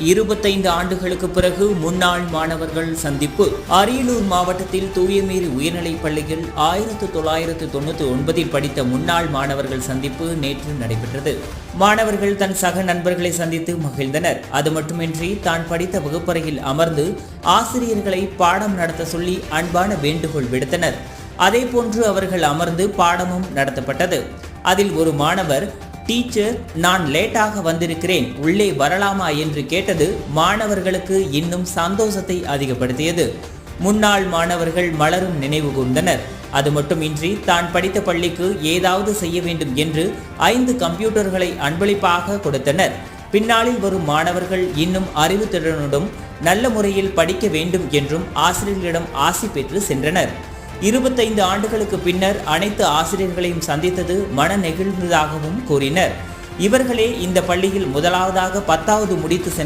25 ஆண்டுகளுக்கு பிறகு முன்னாள் மாணவர்கள் சந்திப்பு. அரியலூர் மாவட்டத்தில் தூயமேரி உயர்நிலைப் பள்ளியில் 1999 படித்த முன்னாள் மாணவர்கள் சந்திப்பு நேற்று நடைபெற்றது. மாணவர்கள் தன் சக நண்பர்களை சந்தித்து மகிழ்ந்தனர். அது மட்டுமின்றி தான் படித்த வகுப்பறையில் அமர்ந்து ஆசிரியர்களை பாடம் நடத்த சொல்லி அன்பான வேண்டுகோள் விடுத்தனர். அதேபோன்று அவர்கள் அமர்ந்து பாடமும் நடத்தப்பட்டது. அதில் ஒரு மாணவர், டீச்சர், நான் லேட்டாக வந்திருக்கிறேன், உள்ளே வரலாமா என்று கேட்டது மாணவர்களுக்கு இன்னும் சந்தோஷத்தை அதிகப்படுத்தியது. முன்னாள் மாணவர்கள் மலரும் நினைவு கூர்ந்தனர். அது மட்டுமின்றி தான் படித்த பள்ளிக்கு ஏதாவது செய்ய வேண்டும் என்று 5 கம்ப்யூட்டர்களை அன்பளிப்பாக கொடுத்தனர். பின்னாளில் வரும் மாணவர்கள் இன்னும் அறிவுத்திறனுடன் நல்ல முறையில் படிக்க வேண்டும் என்றும் ஆசிரியர்களிடம் ஆசி பெற்று சென்றனர். 25 ஆண்டுகளுக்கு பின்னர் அனைத்து ஆசிரியர்களையும் சந்தித்தது மன நெகிழ்ந்ததாகவும் கூறினர். இவர்களே இந்த பள்ளியில் முதலாவதாக 10வது முடித்து சென்ற